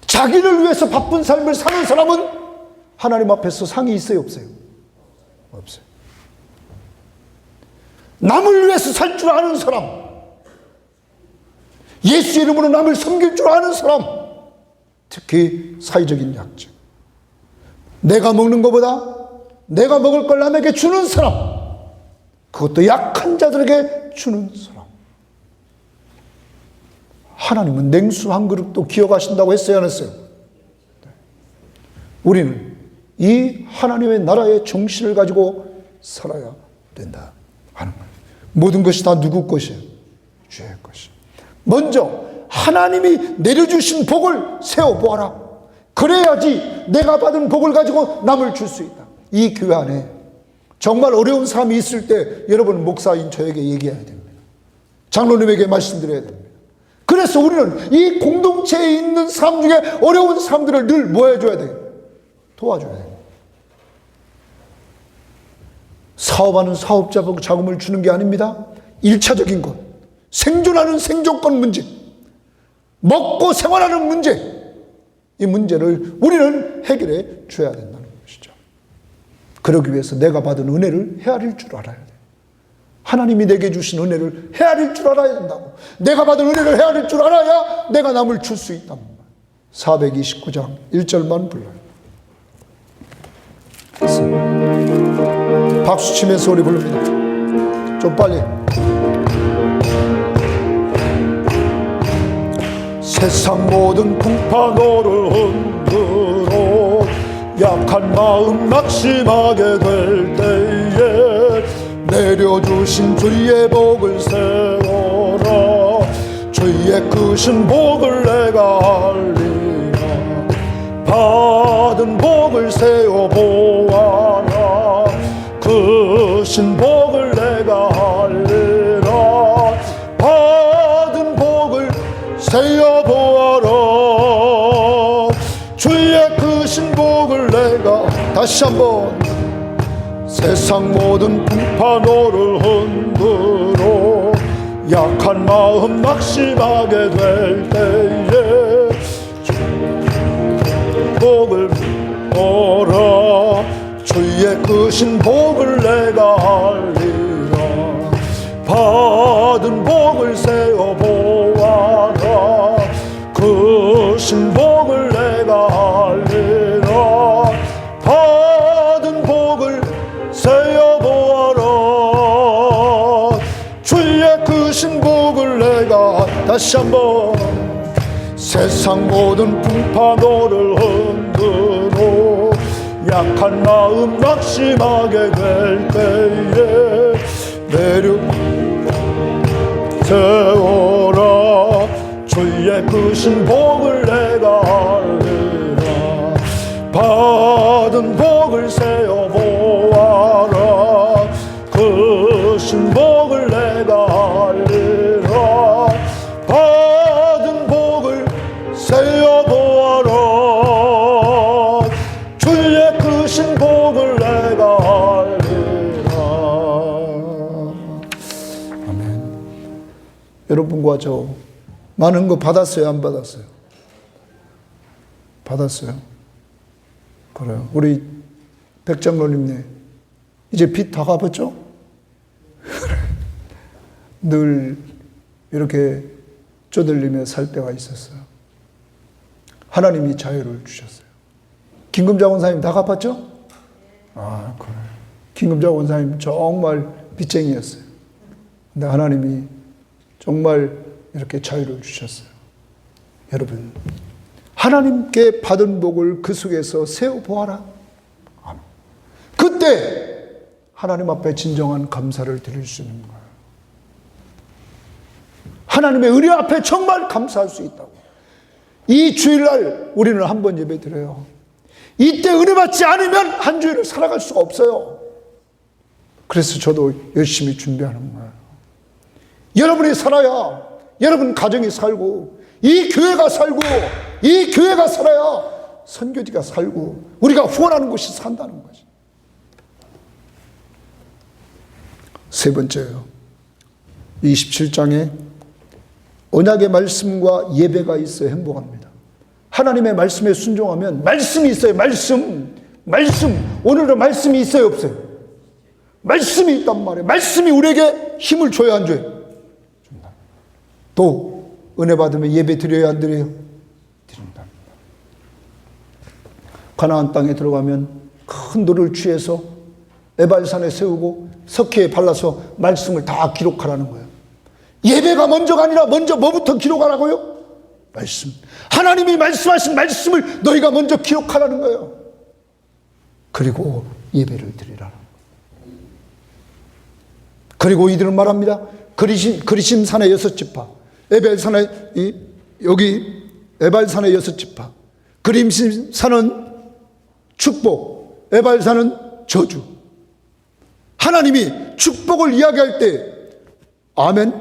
자기를 위해서 바쁜 삶을 사는 사람은 하나님 앞에서 상이 있어요, 없어요? 없어요. 남을 위해서 살 줄 아는 사람, 예수 이름으로 남을 섬길 줄 아는 사람, 특히 사회적인 약자, 내가 먹는 것보다 내가 먹을 걸 남에게 주는 사람, 그것도 약한 자들에게 주는 사람. 하나님은 냉수 한 그릇도 기억하신다고 했어요, 안 했어요? 우리는 이 하나님의 나라의 정신을 가지고 살아야 된다 하는 거예요. 모든 것이 다 누구 것이에요? 주의 것이에요. 먼저 하나님이 내려주신 복을 세워보아라. 그래야지 내가 받은 복을 가지고 남을 줄 수 있다. 이 교회 안에 정말 어려운 사람이 있을 때 여러분, 목사인 저에게 얘기해야 됩니다. 장로님에게 말씀드려야 됩니다. 그래서 우리는 이 공동체에 있는 사람 중에 어려운 사람들을 늘 뭐 해줘야 돼요? 도와줘야 돼요. 사업하는 사업자 보고 자금을 주는 게 아닙니다. 1차적인 것, 생존하는 생존권 문제, 먹고 생활하는 문제, 이 문제를 우리는 해결해 줘야 된다는 것이죠. 그러기 위해서 내가 받은 은혜를 헤아릴 줄 알아야 돼요. 하나님이 내게 주신 은혜를 헤아릴 줄 알아야 된다고. 내가 받은 은혜를 헤아릴 줄 알아야 내가 남을 줄 수 있단 말이에요. 429장 1절만 불러요. 박수 치면서 우리 부릅니다. 좀 빨리. 세상 모든 풍파 너를 흔들어 약한 마음 낙심하게 될 때에 내려주신 주의 복을 세워라. 주의 크신 복을 내가 알리라. 받은 복을 세워보아라. 크신 복을 내가 알리라. 받은 복을 세워보아라. 주의 크신 복을 내가, 다시 한번, 세상 모든 풍파 너를 흔들어 약한 마음 낙심하게 될 때에 복을 보라. 주의 크신 복을 내가 알리라. 받은 복을 세워보아라. 크신 복을 내가 알리라. 받은 복을 세워보아라. 주의 크신 복을 내가, 다시 한번, 세상 모든 풍파 너를 흔들어 약한 마음 낙심하게 될 때에 내려 세워라. 주의 크신 복을 내가 알리라. 받은 복을 세워보아라. 크신 복을 내가 알리라. 받은 복을 세워보아라. 주의 크신 복을 내가 알리라. 아멘. 여러분과 저 많은 거 받았어요, 안 받았어요? 받았어요. 그래요. 우리 백장로님네 이제 빚 다 갚았죠? 늘 이렇게 쪼들리며 살 때가 있었어요. 하나님이 자유를 주셨어요. 김금자 원사님 다 갚았죠? 아, 그래. 김금자 원사님 정말 빚쟁이였어요. 근데 하나님이 정말 이렇게 자유를 주셨어요. 여러분, 하나님께 받은 복을 그 속에서 세워보아라. 그때 하나님 앞에 진정한 감사를 드릴 수 있는 거예요. 하나님의 은혜 앞에 정말 감사할 수 있다고. 이 주일날 우리는 한 번 예배 드려요. 이때 은혜 받지 않으면 한 주일을 살아갈 수가 없어요. 그래서 저도 열심히 준비하는 거예요. 여러분이 살아야 여러분 가정이 살고, 이 교회가 살고, 이 교회가 살아야 선교지가 살고 우리가 후원하는 곳이 산다는 거지. 세 번째요, 27장에 언약의 말씀과 예배가 있어야 행복합니다. 하나님의 말씀에 순종하면 말씀이 있어요. 말씀. 오늘도 말씀이 있어요, 없어요? 말씀이 있단 말이에요. 말씀이 우리에게 힘을 줘야 안 줘요? 또 은혜 받으면 예배 드려야 안 드려요? 드린다. 가나안 땅에 들어가면 큰 돌을 취해서 에발산에 세우고 석회에 발라서 말씀을 다 기록하라는 거예요. 예배가 먼저가 아니라 먼저 뭐부터 기록하라고요? 말씀. 하나님이 말씀하신 말씀을 너희가 먼저 기록하라는 거예요. 그리고 예배를 드리라는 거예요. 그리고 이들은 말합니다. 그리심 산의 6지파, 에발산의 여기 에발산의 6지파, 그리심 산은 축복, 에발산은 저주. 하나님이 축복을 이야기할 때 아멘,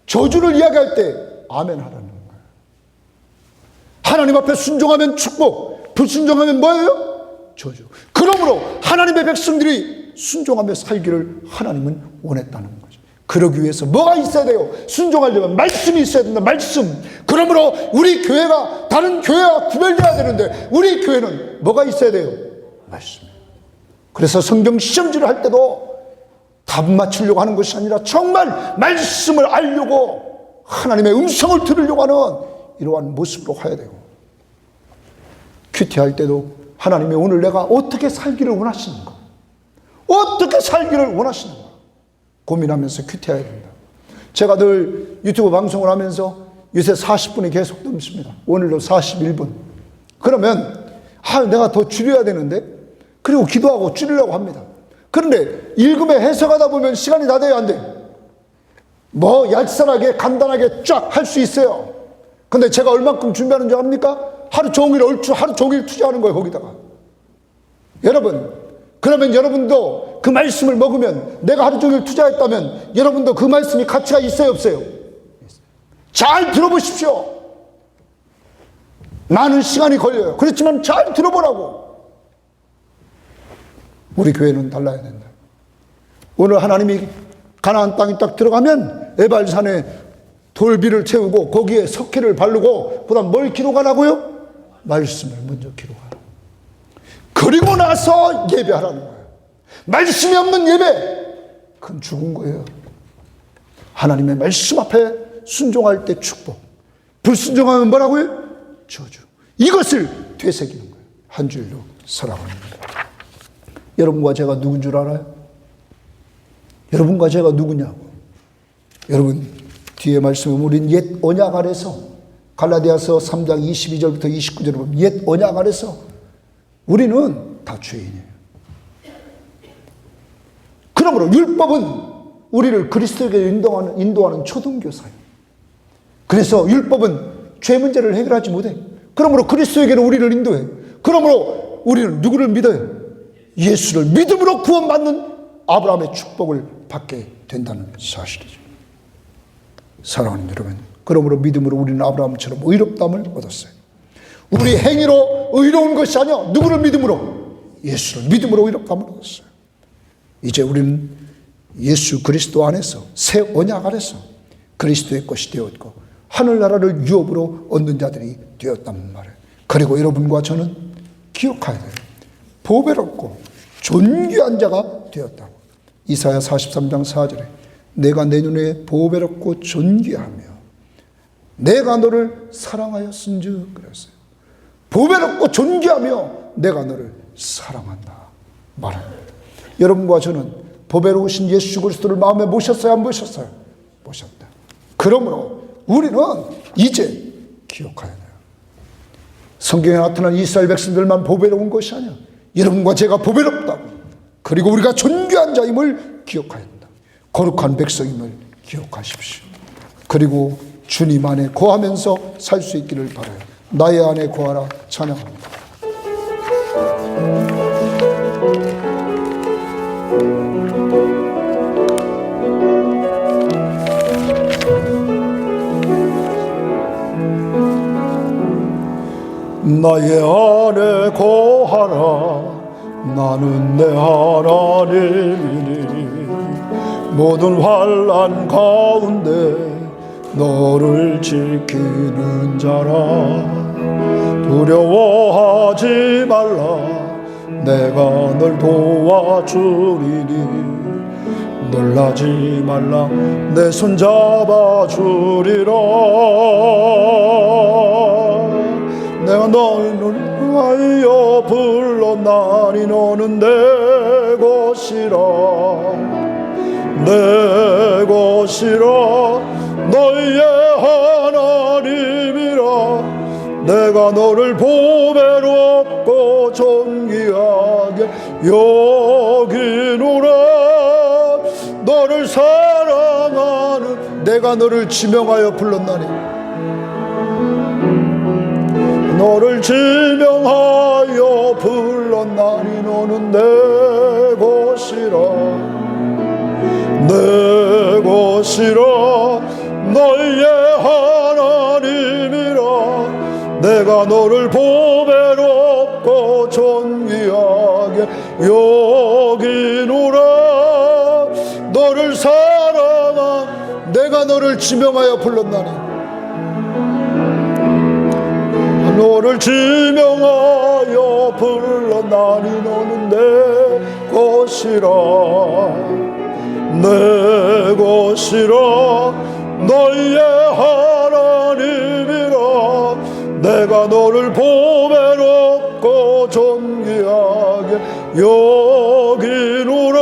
저주를 이야기할 때 아멘 하라는 거예요. 하나님 앞에 순종하면 축복, 불순종하면 뭐예요? 저주. 그러므로 하나님의 백성들이 순종하며 살기를 하나님은 원했다는 거죠. 그러기 위해서 뭐가 있어야 돼요? 순종하려면 말씀이 있어야 된다. 말씀. 그러므로 우리 교회가 다른 교회와 구별돼야 되는데 우리 교회는 뭐가 있어야 돼요? 말씀. 그래서 성경 시험지를 할 때도 답 맞추려고 하는 것이 아니라 정말 말씀을 알려고 하나님의 음성을 들으려고 하는 이러한 모습으로 가야 되고, 큐티할 때도 하나님이 오늘 내가 어떻게 살기를 원하시는가, 어떻게 살기를 원하시는가 고민하면서 큐티해야 됩니다. 제가 늘 유튜브 방송을 하면서 요새 40분이 계속 넘습니다. 오늘도 41분. 그러면 내가 더 줄여야 되는데, 그리고 기도하고 줄이려고 합니다. 그런데 읽음에 해석하다 보면 시간이 다 돼야 안 돼. 뭐 얄쌍하게 간단하게 쫙 할 수 있어요. 근데 제가 얼만큼 준비하는 줄 압니까? 하루 종일 하루 종일 투자하는 거예요, 거기다가. 여러분, 그러면 여러분도 그 말씀을 먹으면, 내가 하루 종일 투자했다면 여러분도 그 말씀이 가치가 있어요, 없어요? 잘 들어보십시오. 많은 시간이 걸려요. 그렇지만 잘 들어보라고. 우리 교회는 달라야 된다. 오늘 하나님이 가나안 땅에 딱 들어가면 에발산에 돌비를 채우고 거기에 석회를 바르고 그다음 뭘 기록하라고요? 말씀을 먼저 기록하라. 그리고 나서 예배하라는 거예요. 말씀이 없는 예배, 그건 죽은 거예요. 하나님의 말씀 앞에 순종할 때 축복, 불순종하면 뭐라고요? 저주. 이것을 되새기는 거예요. 한 줄로 살아가는 거예요. 여러분과 제가 누군 줄 알아요? 여러분과 제가 누구냐고. 여러분, 뒤에 말씀에 우린 옛 언약 아래서, 갈라디아서 3장 22절부터 29절을 보면 옛 언약 아래서 우리는 다 죄인이에요. 그러므로 율법은 우리를 그리스도에게 인도하는 초등교사예요. 그래서 율법은 죄 문제를 해결하지 못해. 그러므로 그리스도에게는 우리를 인도해. 그러므로 우리는 누구를 믿어요? 예수를 믿음으로 구원받는 아브라함의 축복을 받게 된다는 사실이죠. 사랑하는 여러분, 그러므로 믿음으로 우리는 아브라함처럼 의롭다함을 얻었어요. 우리 행위로 의로운 것이 아니야. 누구를 믿음으로? 예수를 믿음으로 의롭다함을 얻었어요. 이제 우리는 예수 그리스도 안에서, 새 언약 안에서 그리스도의 것이 되었고 하늘나라를 유업으로 얻는 자들이 되었단 말이에요. 그리고 여러분과 저는 기억해야 돼요. 보배롭고 존귀한 자가 되었다고. 이사야 43장 4절에 내가 내 눈에 보배롭고 존귀하며 내가 너를 사랑하였은즉 그랬어요. 보배롭고 존귀하며 내가 너를 사랑한다 말합니다. 여러분과 저는 보배로우신 예수 그리스도를 마음에 모셨어요, 안 모셨어요? 모셨다. 그러므로 우리는 이제 기억해야 돼요. 성경에 나타난 이스라엘 백성들만 보배로운 것이 아니야. 여러분과 제가 보배롭다고, 그리고 우리가 존귀한 자임을 기억해야 된다. 거룩한 백성임을 기억하십시오. 그리고 주님 안에 거하면서 살 수 있기를 바라요. 나의 안에 거하라. 찬양합니다. 나의 안에 거하라. 나는 내 하나님이니 모든 환난 가운데 너를 지키는 자라. 두려워하지 말라. 내가 널 도와주리니 놀라지 말라 내 손 잡아주리라. 내가 너를 위하여 불렀나니 너는 내 것이라. 내 것이라 너희의 하나님이라. 내가 너를 보배롭고 존귀하게 여기노라. 너를 사랑하는 내가 너를 지명하여 불렀나니 너를 지명하여 불렀나니 너는 내 것이라. 내 것이라 너희의 하나님이라. 내가 너를 보배롭고 존귀하게 여기노라. 너를 사랑한 내가 너를 지명하여 불렀나니 너를 지명하여 불렀나니 너는 내 것이라. 내 것이라 너희의 하나님이라. 내가 너를 보배롭고 존귀하게 여기노라.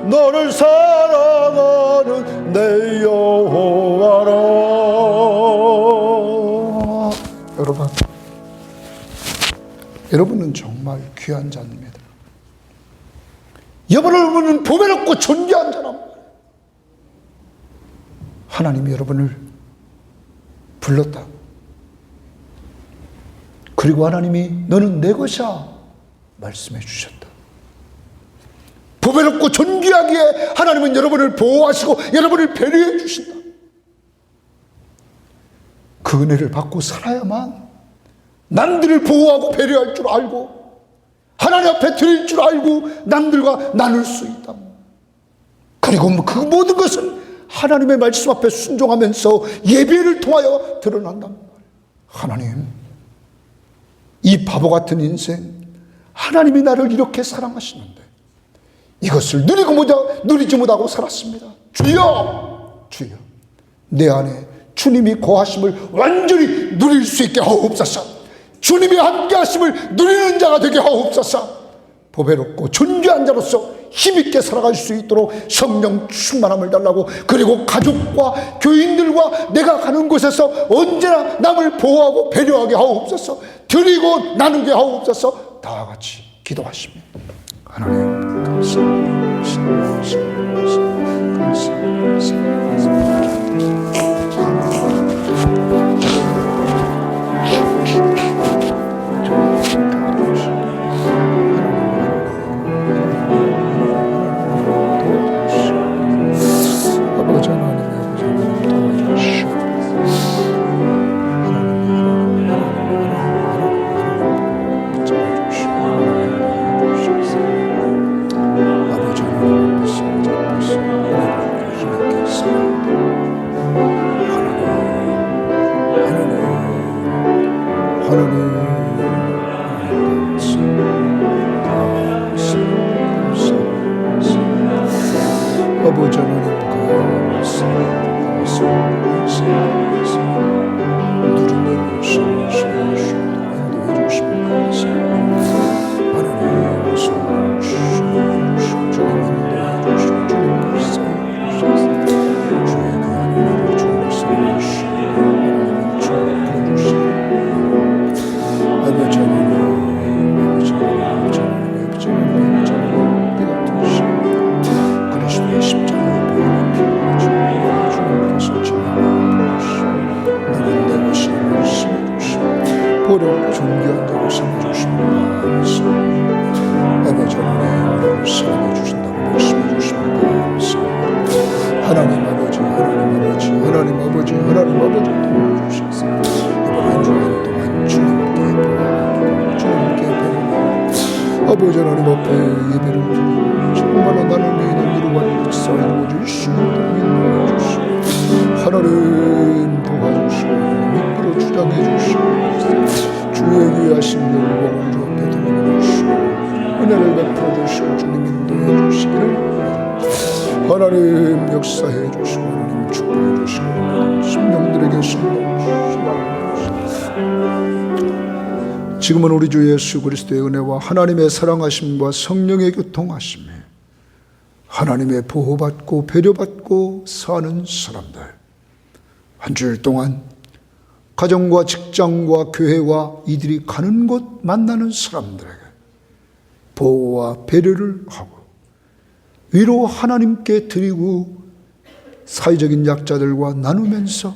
너를 사랑하는 내 여호와라. 여러분은 정말 귀한 자입니다. 여러분은 보배롭고 존귀한 자랍니다. 하나님이 여러분을 불렀다. 그리고 하나님이 너는 내 것이야 말씀해 주셨다. 보배롭고 존귀하기에 하나님은 여러분을 보호하시고 여러분을 배려해 주신다. 그 은혜를 받고 살아야만 남들을 보호하고 배려할 줄 알고 하나님 앞에 드릴 줄 알고 남들과 나눌 수 있다. 그리고 그 모든 것은 하나님의 말씀 앞에 순종하면서 예배를 통하여 드러난다. 하나님, 이 바보 같은 인생 하나님이 나를 이렇게 사랑하시는데 이것을 누리지 못하고 살았습니다. 주여, 주여, 내 안에 주님이 거하심을 완전히 누릴 수 있게 하옵소서. 주님이 함께 하심을 누리는 자가 되게 하옵소서. 보배롭고 존귀한 자로서 힘있게 살아갈 수 있도록 성령 충만함을 달라고, 그리고 가족과 교인들과 내가 가는 곳에서 언제나 남을 보호하고 배려하게 하옵소서. 드리고 나누게 하옵소서. 다 같이 기도하십니다. 하나님 아버지 하나님 보령 존귀한 대로 삼아주십니다. 아버지 하나님 사랑해주신다고 말씀해주십니다. 하나님 아버지, 하나님 아버지, 하나님 아버지, 하나님 아버지 도와주셔서 이번 한 주간 동안 주님께 보호하고 주님께 배우고 아버지 하나님 앞에 예배를 드리고 정말로 나를 위해 이루어갈 역사를 이루어주시고 인도해주시고 하나님 도와주시고 이끌어 주장해 주시고 주의 귀하신 영광을 주 앞에 드려주시고 은혜를 베풀어 주시고 주님 인도해 주시기를 하나님 역사해 주시고 하나님 축복해 주시고 심령들에게 지금은 우리 주 예수 그리스도의 은혜와 하나님의 사랑하심과 성령의 교통하심에 하나님의 보호받고 배려받고 사는 사람들, 한 주일 동안 가정과 직장과 교회와 이들이 가는 곳 만나는 사람들에게 보호와 배려를 하고 위로 하나님께 드리고 사회적인 약자들과 나누면서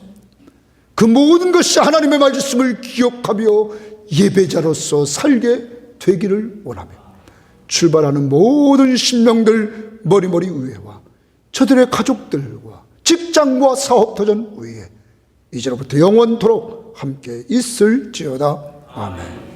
그 모든 것이 하나님의 말씀을 기억하며 예배자로서 살게 되기를 원하며 출발하는 모든 신명들 머리머리 의회와 저들의 가족들과 직장과 사업도전 의회 이제로부터 영원토록 함께 있을지어다. 아멘.